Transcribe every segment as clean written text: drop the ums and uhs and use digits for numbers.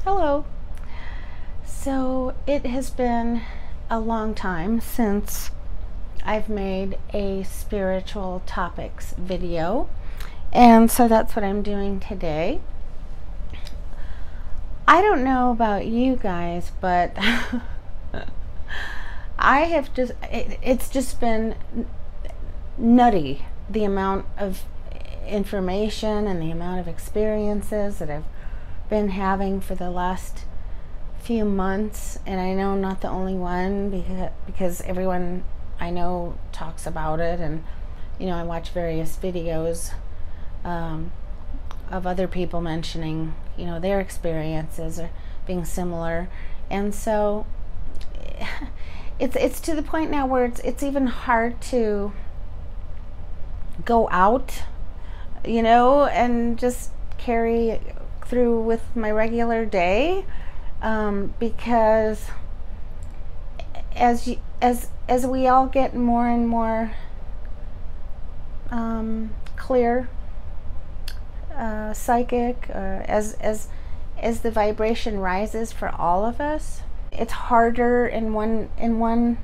Hello. So it has been a long time since I've made a spiritual topics video, and so that's what I'm doing today. I don't know about you guys, but it's just been nutty, the amount of information and the amount of experiences that I've been having for the last few months. And I know I'm not the only one, because everyone I know talks about it, and I watch various videos of other people mentioning their experiences or being similar. And so it's to the point now where it's even hard to go out and just carry through with my regular day, because as we all get more and more clear, psychic, as the vibration rises for all of us, it's harder in one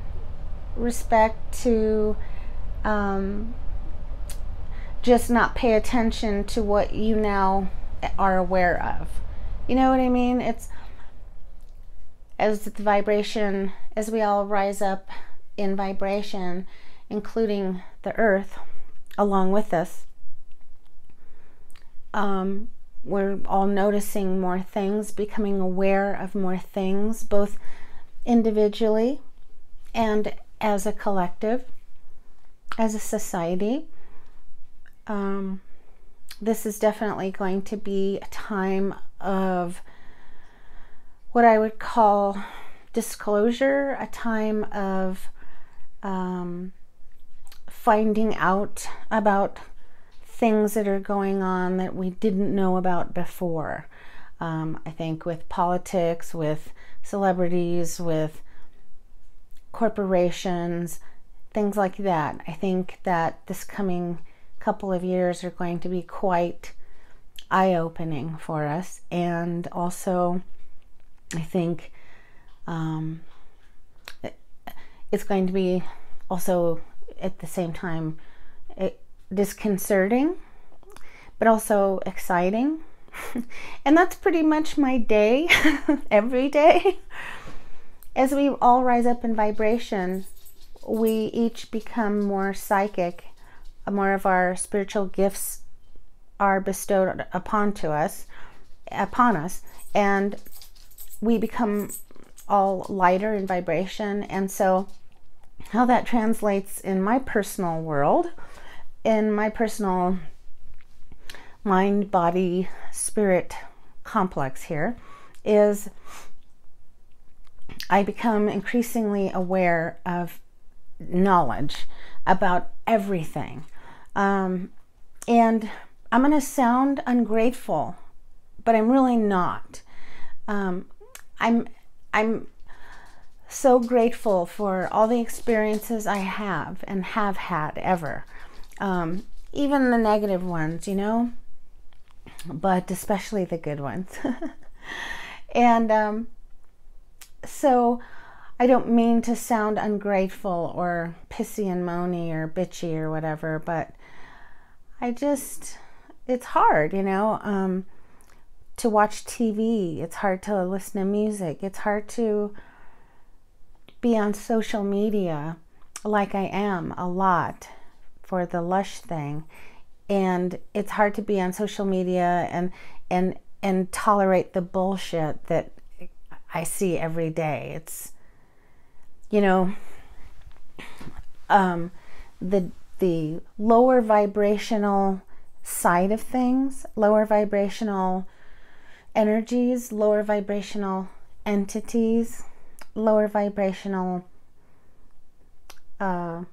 respect to just not pay attention to what you now are aware of. You know what I mean? It's as the vibration, as we all rise up in vibration, including the earth along with us, we're all noticing more things, becoming aware of more things, both individually and as a collective, as a society. This is definitely going to be a time of what I would call disclosure, a time of finding out about things that are going on that we didn't know about before. I think with politics, with celebrities, with corporations, things like that. I think that this coming couple of years are going to be quite eye-opening for us. And also, I think it's going to be also at the same time disconcerting, but also exciting. And that's pretty much my day, every day. As we all rise up in vibration, we each become more psychic. More of our spiritual gifts are bestowed upon us, and we become all lighter in vibration. And so how that translates in my personal world, in my personal mind, body, spirit complex here, is I become increasingly aware of knowledge about everything. And I'm going to sound ungrateful, but I'm really not. I'm so grateful for all the experiences I have and have had ever. Even the negative ones, but especially the good ones. And so I don't mean to sound ungrateful or pissy and moany or bitchy or whatever, but it's hard, to watch TV. It's hard to listen to music. It's hard to be on social media like I am a lot for the Lush thing. And it's hard to be on social media and tolerate the bullshit that I see every day. It's, the lower vibrational side of things, lower vibrational energies, lower vibrational entities, lower vibrational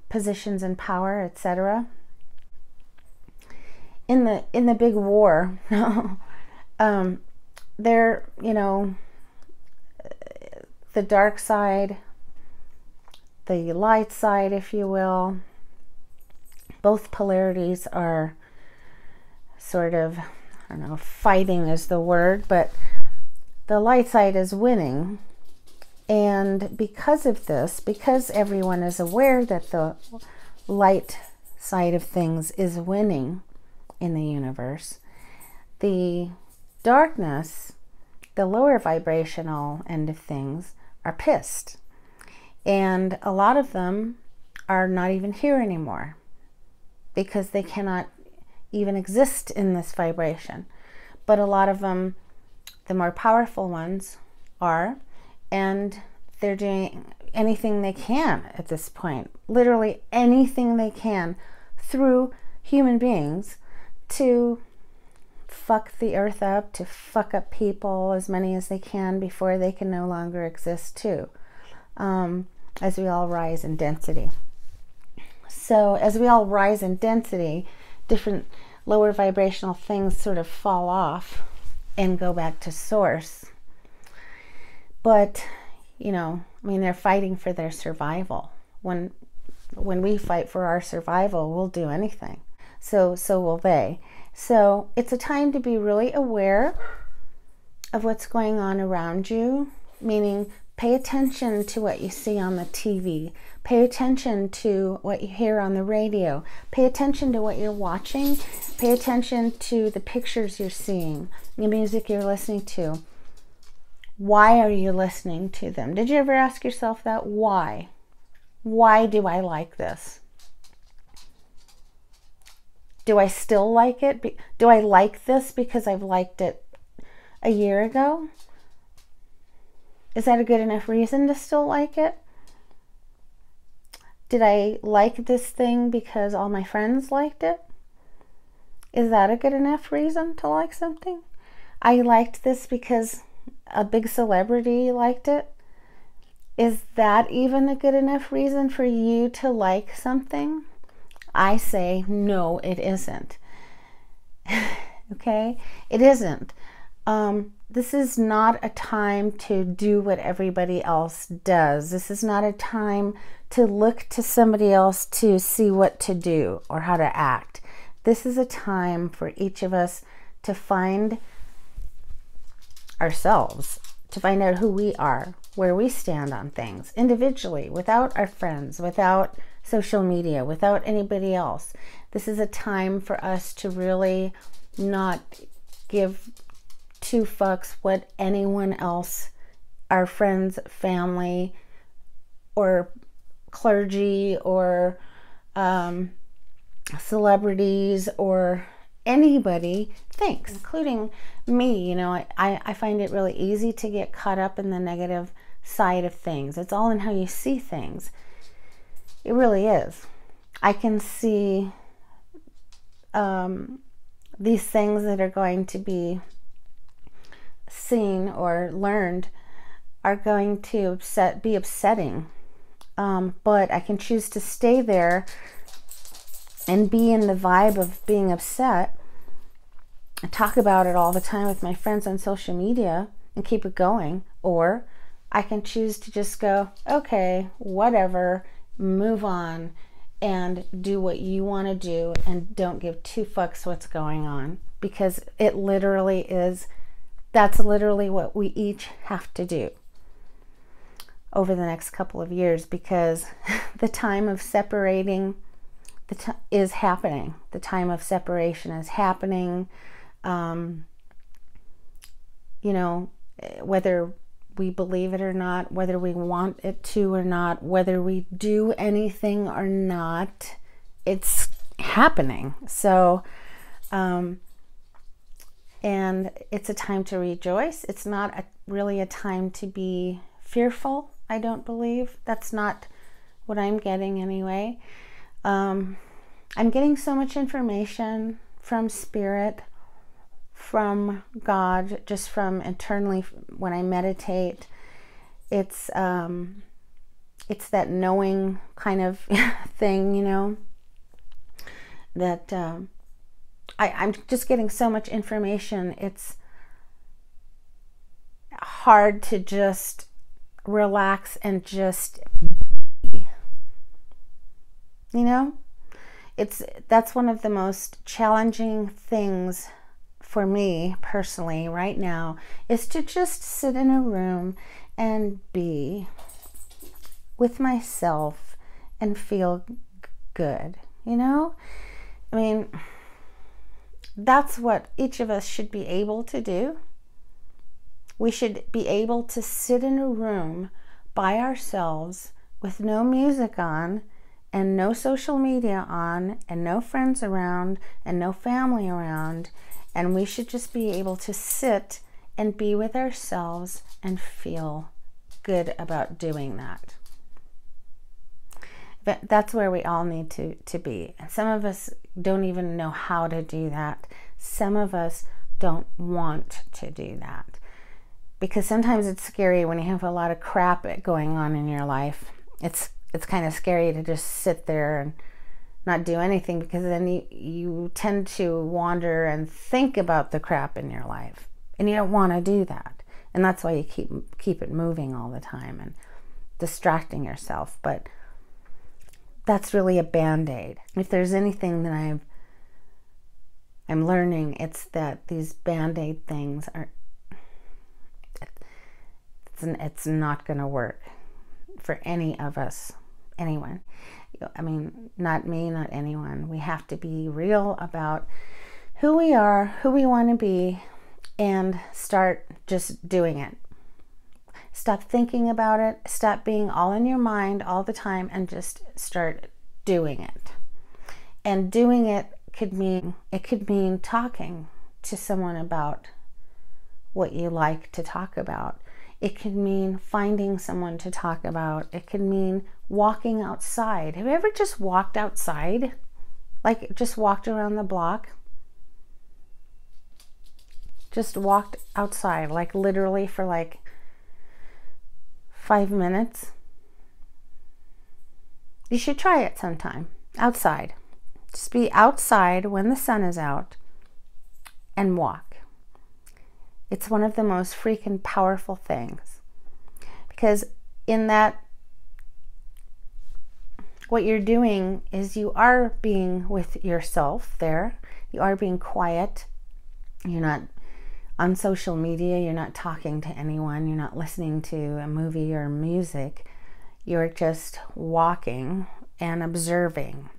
positions in power, etc. In the big war, they're, the dark side, the light side, if you will, both polarities are sort of, I don't know, fighting is the word, but the light side is winning. And because of this, because everyone is aware that the light side of things is winning in the universe, the darkness, the lower vibrational end of things, are pissed. And a lot of them are not even here anymore because they cannot even exist in this vibration. But a lot of them, the more powerful ones, are, and they're doing anything they can at this point, literally anything they can through human beings to fuck the earth up, to fuck up people, as many as they can before they can no longer exist too, as we all rise in density. So as we all rise in density, different lower vibrational things sort of fall off and go back to source. But, you know, I mean, they're fighting for their survival. When we fight for our survival, we'll do anything. So will they. So it's a time to be really aware of what's going on around you, meaning pay attention to what you see on the TV. Pay attention to what you hear on the radio. Pay attention to what you're watching. Pay attention to the pictures you're seeing, the music you're listening to. Why are you listening to them? Did you ever ask yourself that? Why? Why do I like this? Do I still like it? Do I like this because I've liked it a year ago? Is that a good enough reason to still like it? Did I like this thing because all my friends liked it? Is that a good enough reason to like something? I liked this because a big celebrity liked it. Is that even a good enough reason for you to like something? I say, no, it isn't. Okay? It isn't. This is not a time to do what everybody else does. This is not a time to look to somebody else to see what to do or how to act. This is a time for each of us to find ourselves, to find out who we are, where we stand on things individually, without our friends, without social media, without anybody else. This is a time for us to really not give two fucks what anyone else, our friends, family, or clergy, or celebrities, or anybody thinks, including me. You know, I find it really easy to get caught up in the negative side of things. It's all in how you see things. It really is. I can see these things that are going to be seen or learned are going to be upsetting. But I can choose to stay there and be in the vibe of being upset and talk about it all the time with my friends on social media and keep it going. Or I can choose to just go, okay, whatever, move on and do what you want to do and don't give two fucks what's going on, because it literally is, that's literally what we each have to do over the next couple of years, because the time of separating is happening. The time of separation is happening. You know, whether we believe it or not, whether we want it to or not, whether we do anything or not, it's happening. So, and it's a time to rejoice. It's not really a time to be fearful, I don't believe. That's not what I'm getting anyway. I'm getting so much information from Spirit, from God, just from internally when I meditate. It's that knowing kind of thing, you know, that I'm just getting so much information. It's hard to just relax and just be, you know. That's one of the most challenging things for me personally right now is to just sit in a room and be with myself and feel good, you know? I mean, that's what each of us should be able to do. We should be able to sit in a room by ourselves with no music on and no social media on and no friends around and no family around, and we should just be able to sit and be with ourselves and feel good about doing that. But that's where we all need to be. Some of us don't even know how to do that. Some of us don't want to do that. Because sometimes it's scary when you have a lot of crap going on in your life. It's kind of scary to just sit there and not do anything, because then you tend to wander and think about the crap in your life. And you don't want to do that. And that's why you keep it moving all the time and distracting yourself. But that's really a band-aid. If there's anything that I'm learning, it's that these band-aid things it's not going to work for any of us, anyone. I mean, not me, not anyone. We have to be real about who we are, who we want to be, and start just doing it. Stop thinking about it. Stop being all in your mind all the time and just start doing it. And doing it could mean talking to someone about what you like to talk about. It could mean finding someone to talk about. It could mean walking outside. Have you ever just walked outside? Like just walked around the block? Just walked outside, like literally for like 5 minutes. You should try it sometime. Outside. Just be outside when the sun is out and walk. It's one of the most freaking powerful things. Because in that, what you're doing is you are being with yourself there. You are being quiet. You're not on social media. You're not talking to anyone. You're not listening to a movie or music. You're just walking and observing.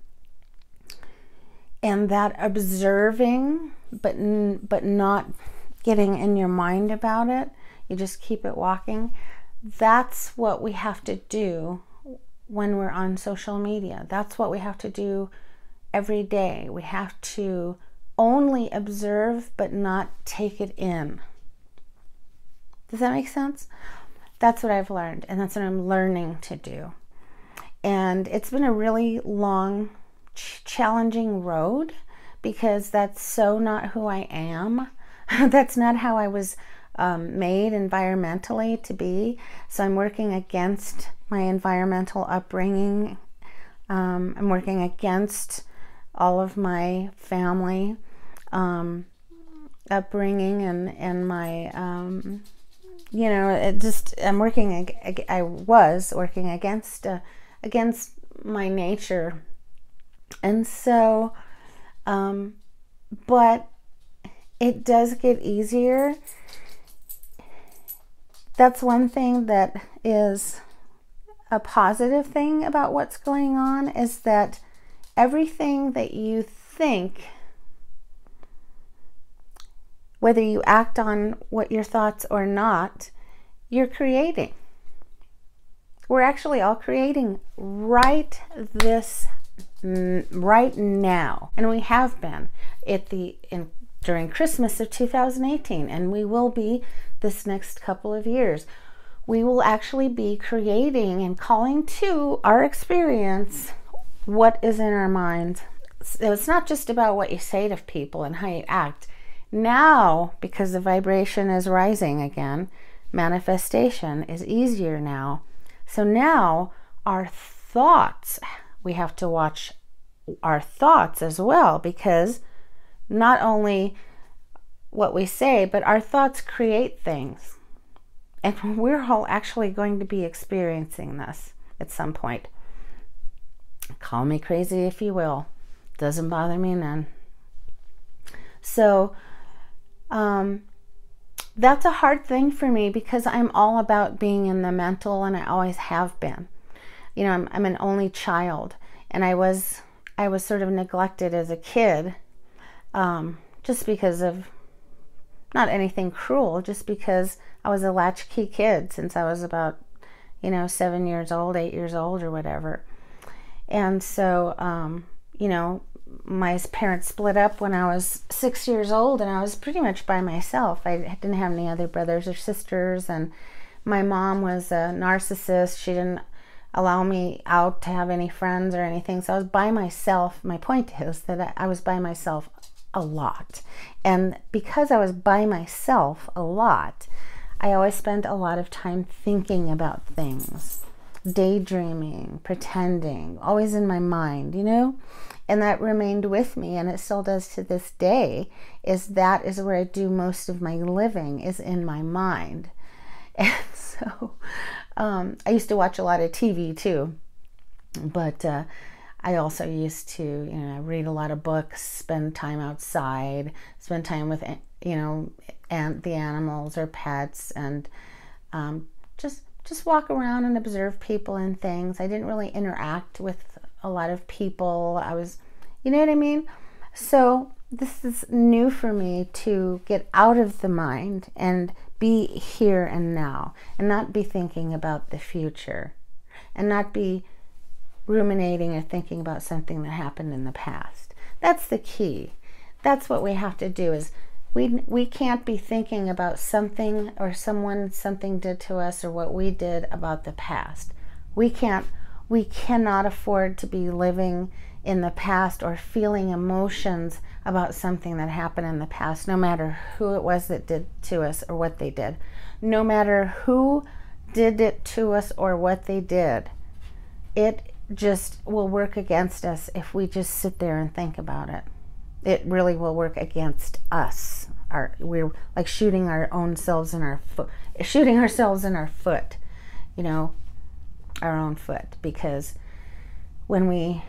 And that observing, but not getting in your mind about it, you just keep it walking. That's what we have to do when we're on social media. That's what we have to do every day. We have to only observe but not take it in. Does that make sense? That's what I've learned, and that's what I'm learning to do. And it's been a really long, challenging road, because that's so not who I am. That's not how I was made environmentally to be. So I'm working against my environmental upbringing. I'm working against all of my family upbringing and my, I was working against my nature. And so, but it does get easier. That's one thing that is a positive thing about what's going on, is that everything that you think, whether you act on what your thoughts or not, you're creating. We're actually all creating right now, and we have been during Christmas of 2018, and we will be this next couple of years. We will actually be creating and calling to our experience what is in our minds. So it's not just about what you say to people and how you act. Now, because the vibration is rising again, manifestation is easier now. So now our thoughts, we have to watch our thoughts as well, because not only what we say, but our thoughts create things. And we're all actually going to be experiencing this at some point. Call me crazy if you will. Doesn't bother me none. So That's a hard thing for me because I'm all about being in the mental, and I always have been. You know, I'm an only child, and I was sort of neglected as a kid, just because of not anything cruel, just because I was a latchkey kid since I was about, 7 years old, 8 years old, or whatever. And so, my parents split up when I was 6 years old, and I was pretty much by myself. I didn't have any other brothers or sisters, and my mom was a narcissist. She didn't allow me out to have any friends or anything, so I was by myself. My point is that I was by myself a lot, and because I was by myself a lot, I always spent a lot of time thinking about things, daydreaming, pretending, always in my mind, and that remained with me, and it still does to this day. That is where I do most of my living, is in my mind. And so I used to watch a lot of TV too, but I also used to read a lot of books, spend time outside, spend time with and the animals or pets, and just walk around and observe people and things. I didn't really interact with a lot of people. I was, you know what I mean? So this is new for me, to get out of the mind and be here and now, and not be thinking about the future, and not be ruminating or thinking about something that happened in the past. That's the key. That's what we have to do, is we can't be thinking about something or something did to us, or what we did about the past. We cannot afford to be living in the past or feeling emotions about something that happened in the past, no matter who it was that did to us or what they did. No matter who did it to us or what they did, it just will work against us if we just sit there and think about it. It really will work against us. We're like shooting our own selves in our foot, our own foot, because when we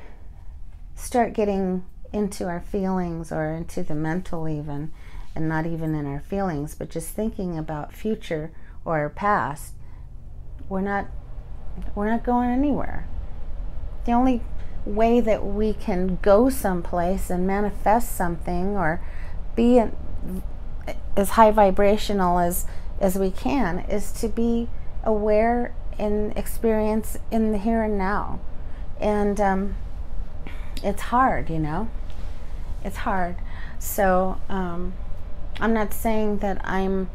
start getting into our feelings, or into the mental even, and not even in our feelings, but just thinking about future or past, we're not going anywhere. The only way that we can go someplace and manifest something, or be as high vibrational as we can, is to be aware and experience in the here and now. And it's hard, it's hard. So I'm not saying that I'm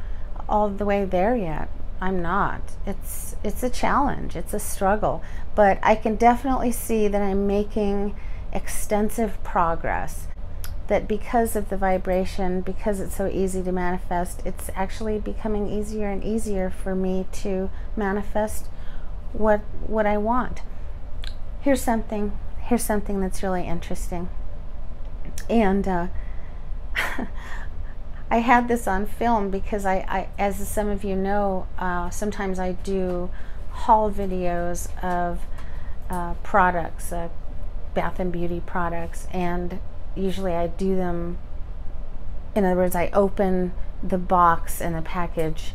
all the way there yet. I'm not. It's a challenge, it's a struggle, but I can definitely see that I'm making extensive progress. That because of the vibration, because it's so easy to manifest, it's actually becoming easier and easier for me to manifest what I want. Here's something that's really interesting. And I had this on film because I as some of you know, sometimes I do haul videos of products, bath and beauty products, and usually I do them, in other words, I open the box and the package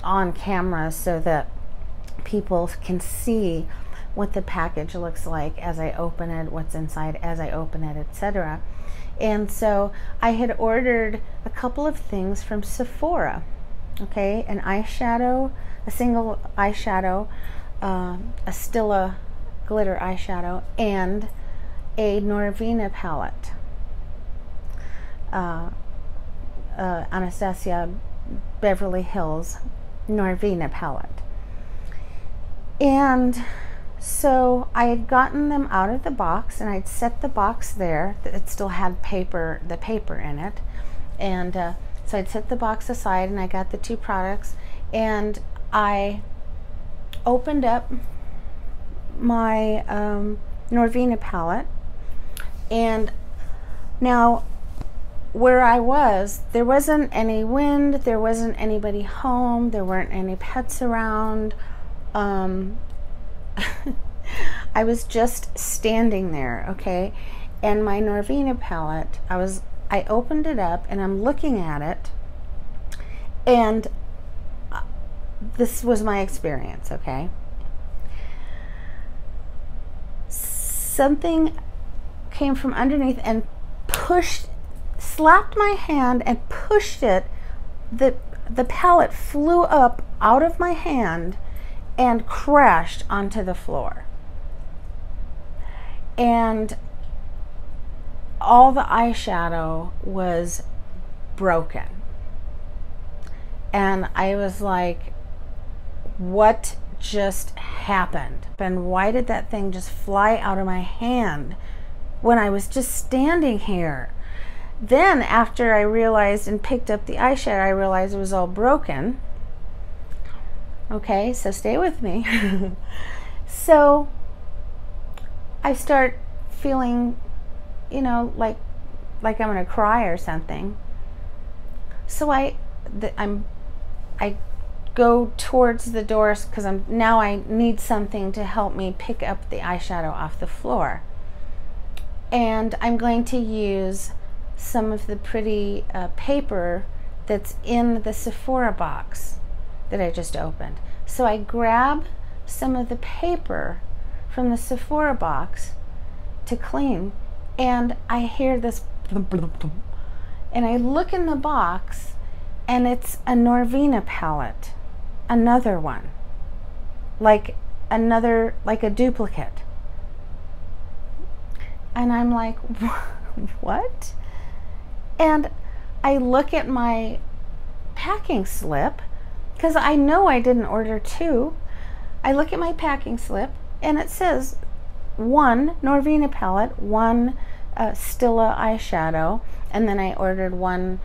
on camera so that people can see what the package looks like as I open it, what's inside as I open it, etc. And so I had ordered a couple of things from Sephora, okay, an eyeshadow, a single eyeshadow, a Stila glitter eyeshadow, and a Norvina palette, Anastasia Beverly Hills Norvina palette. And so I had gotten them out of the box, and I'd set the box there. It still had the paper in it, and so I'd set the box aside, and I got the two products, and I opened up my Norvina palette, and now where I was, there wasn't any wind, there wasn't anybody home, there weren't any pets around. I was just standing there, okay? And my Norvina palette, I opened it up and I'm looking at it, And this was my experience, okay? Something came from underneath and slapped my hand and pushed it. The pellet flew up out of my hand and crashed onto the floor. And all the eyeshadow was broken. And I was like, what just happened? And why did that thing just fly out of my hand when I was just standing here? Then after I realized and picked up the eyeshadow, I realized it was all broken. Okay, so stay with me. So I start feeling, you know, like I'm gonna cry or something. So I go towards the doors because I need something to help me pick up the eyeshadow off the floor. And I'm going to use some of the pretty paper that's in the Sephora box that I just opened. So I grab some of the paper from the Sephora box to clean, and I hear this and I look in the box, and it's a Norvina palette, another one, like a duplicate. And I'm like, what? And I look at my packing slip, because I know I didn't order two. I look at my packing slip, and it says one Norvina palette, one Stila eyeshadow, and then I ordered one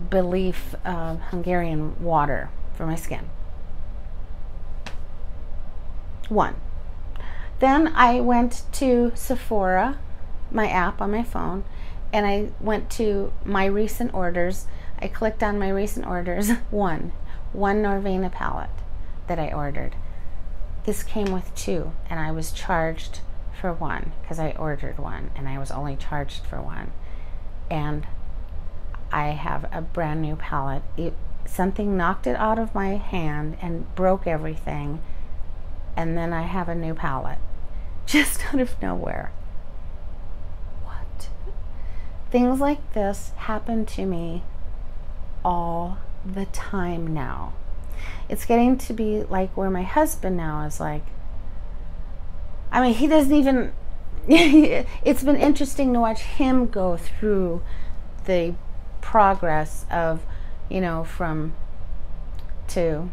Belief Hungarian water for my skin. One. Then I went to Sephora, my app on my phone, and I went to my recent orders. I clicked on my recent orders. One Norvina palette that I ordered. This came with two, and I was charged for one because I ordered one, and I was only charged for one. And I have a brand new palette. Something knocked it out of my hand and broke everything, and then I have a new palette just out of nowhere. What? Things like this happen to me all the time now. It's getting to be like where my husband now is like, I mean, he doesn't even it's been interesting to watch him go through the progress of, you know, from to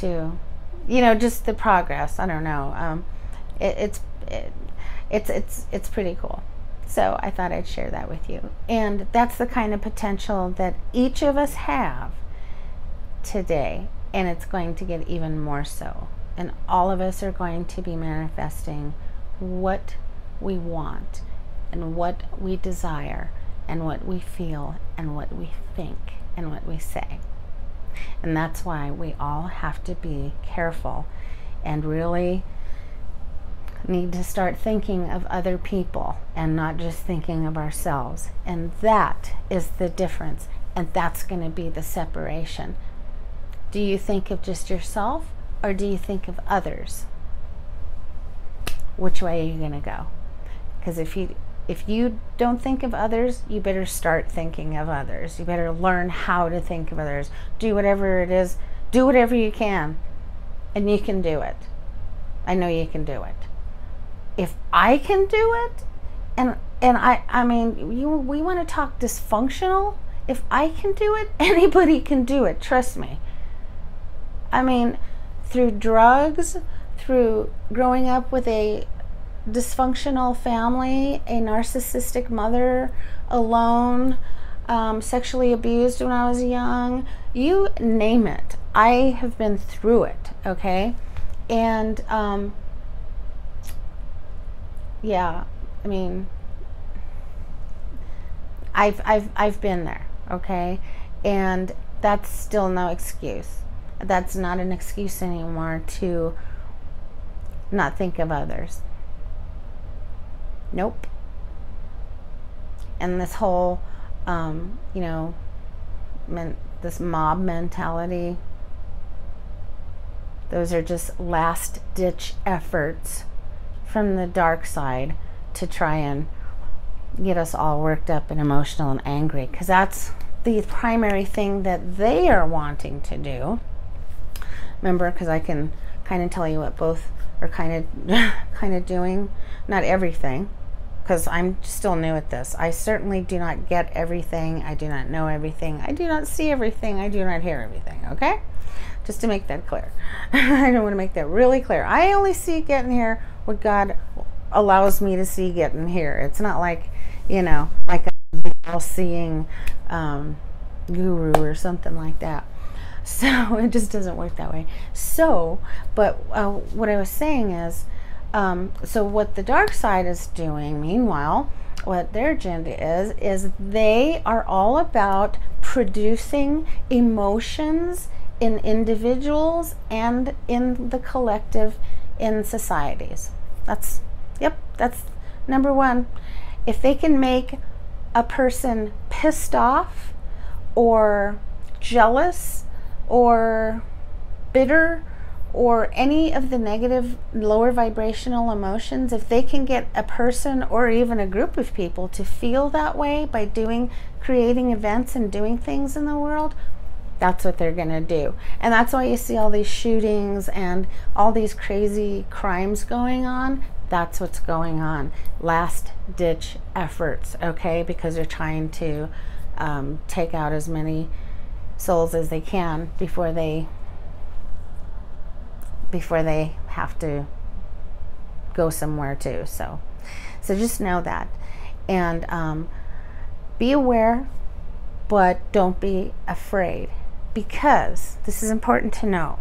you know, just the progress. I don't know. It's pretty cool. So I thought I'd share that with you. And that's the kind of potential that each of us have today, and it's going to get even more so. And all of us are going to be manifesting what we want and what we desire and what we feel and what we think and what we say. And that's why we all have to be careful and really need to start thinking of other people and not just thinking of ourselves. And that is the difference, and that's going to be the separation. Do you think of just yourself, or do you think of others? Which way are you going to go? Because if you don't think of others, you better start thinking of others. You better learn how to think of others. Do whatever it is. Do whatever you can. And you can do it. I know you can do it. If I can do it, and I mean, we want to talk dysfunctional. If I can do it, anybody can do it. Trust me. I mean, through drugs, through growing up with a dysfunctional family, a narcissistic mother, alone, sexually abused when I was young, you name it. I have been through it, okay? And yeah, I mean, I've been there, okay? And that's still no excuse. That's not an excuse anymore to not think of others. Nope. And this whole, you know, this mob mentality. Those are just last ditch efforts from the dark side to try and get us all worked up and emotional and angry, because that's the primary thing that they are wanting to do. Remember, because I can kind of tell you what both are kind of doing. Not everything, because I'm still new at this. I certainly do not get everything. I do not know everything. I do not see everything. I do not hear everything. Okay? Just to make that clear. I don't want to make that really clear. I only see, get, and hear what God allows me to see, get, and hear. It's not like, you know, like a all-seeing guru or something like that. So it just doesn't work that way. So, but what I was saying is, so what the dark side is doing, meanwhile, what their agenda is they are all about producing emotions in individuals and in the collective, in societies. That's number one. If they can make a person pissed off or jealous or bitter or any of the negative lower vibrational emotions, if they can get a person or even a group of people to feel that way by creating events and doing things in the world, that's what they're going to do. And that's why you see all these shootings and all these crazy crimes going on. That's what's going on. Last ditch efforts, okay? Because they're trying to take out as many souls as they can before they have to go somewhere too. So just know that, and be aware, but don't be afraid, because this is important to know.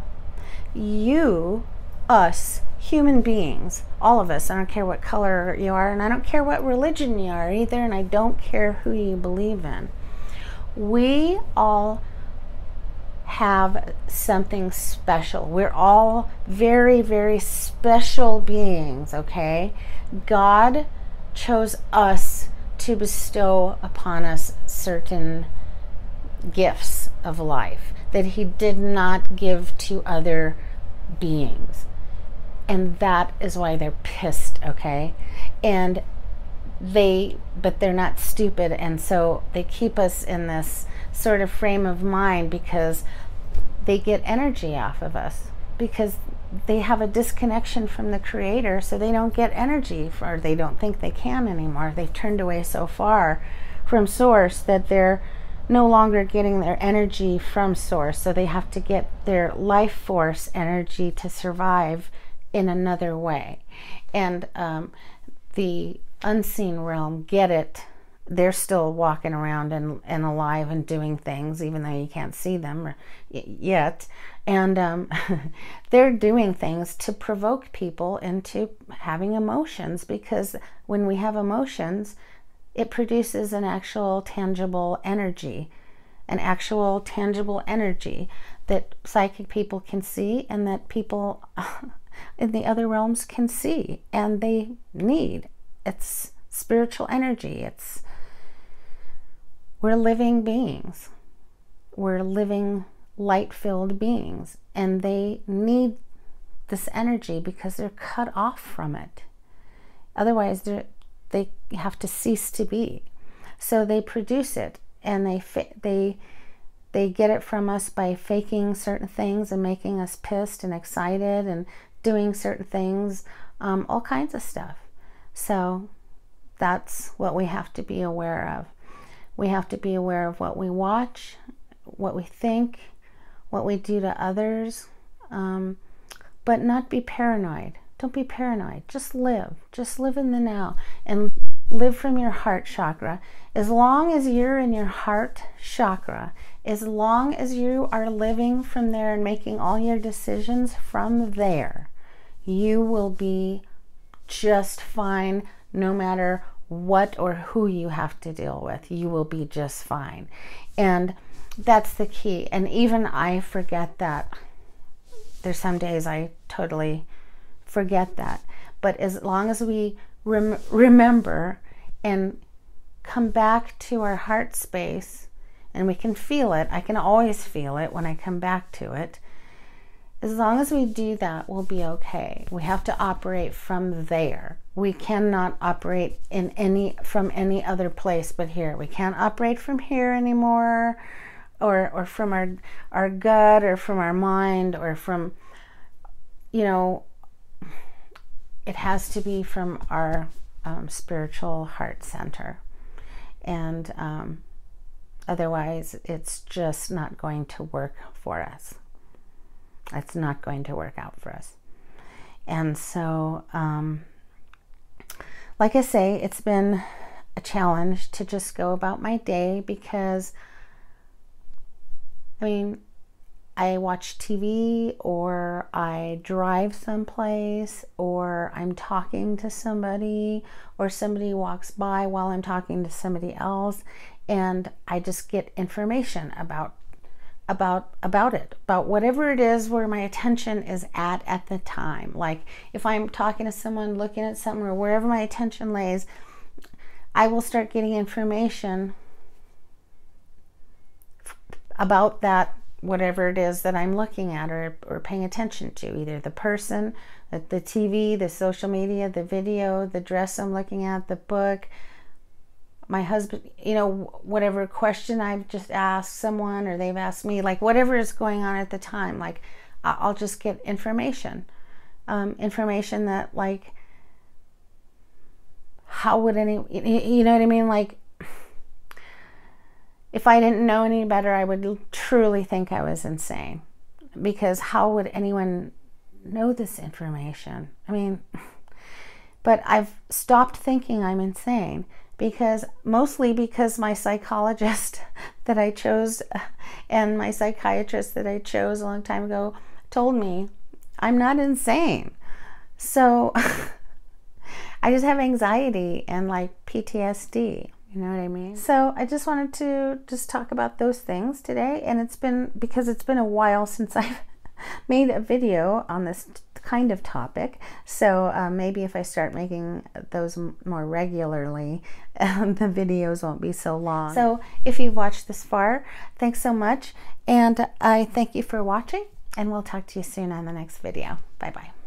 You, us, human beings, all of us, I don't care what color you are, and I don't care what religion you are either, and I don't care who you believe in. We all have something special. We're all very, very special beings, okay? God chose us to bestow upon us certain gifts of life that he did not give to other beings. And that is why they're pissed, okay? And but they're not stupid, and so they keep us in this sort of frame of mind because they get energy off of us, because they have a disconnection from the Creator, so they don't get energy, or they don't think they can anymore. They've turned away so far from Source that they're no longer getting their energy from Source, so they have to get their life force energy to survive in another way. And the unseen realm get it. They're still walking around and alive and doing things, even though you can't see them yet. And they're doing things to provoke people into having emotions, because when we have emotions, it produces an actual tangible energy, that psychic people can see, and that people in the other realms can see, and they need. It's spiritual energy. We're living beings. We're living light-filled beings, and they need this energy because they're cut off from it. Otherwise, they have to cease to be. So they produce it, and they get it from us by faking certain things and making us pissed and excited and doing certain things, all kinds of stuff. So that's what we have to be aware of. We have to be aware of what we watch, what we think, what we do to others, but not be paranoid. Don't be paranoid. Just live. Just live in the now, and live from your heart chakra. As long as you're in your heart chakra, as long as you are living from there and making all your decisions from there, you will be just fine, no matter what or who you have to deal with. You will be just fine. And that's the key. And even I forget that. There's some days I totally forget that. But as long as we remember and come back to our heart space and we can feel it. I can always feel it when I come back to it. As long as we do that, we'll be okay. We have to operate from there. We cannot operate from any other place but here. We can't operate from here anymore, or from our gut, or from our mind, or from, you know, it has to be from our spiritual heart center. And otherwise, it's just not going to work for us. It's not going to work out for us. And so, like I say, it's been a challenge to just go about my day because, I mean, I watch TV, or I drive someplace, or I'm talking to somebody, or somebody walks by while I'm talking to somebody else, and I just get information about whatever it is where my attention is at the time. Like if I'm talking to someone, looking at something, or wherever my attention lays, I will start getting information about that, whatever it is that I'm looking at or paying attention to, either the person, the TV, the social media, the video, the dress I'm looking at, the book, my husband, you know, whatever question I've just asked someone, or they've asked me, like whatever is going on at the time, like I'll just get information that, like, how would you know what I mean? Like, if I didn't know any better, I would truly think I was insane, because how would anyone know this information? I mean, but I've stopped thinking I'm insane, mostly because my psychologist that I chose and my psychiatrist that I chose a long time ago told me I'm not insane. So I just have anxiety and like PTSD. You know what I mean? So I just wanted to just talk about those things today. And because it's been a while since I've made a video on this kind of topic. So maybe if I start making those more regularly, the videos won't be so long. So if you've watched this far, thanks so much. And I thank you for watching, and we'll talk to you soon on the next video. Bye-bye.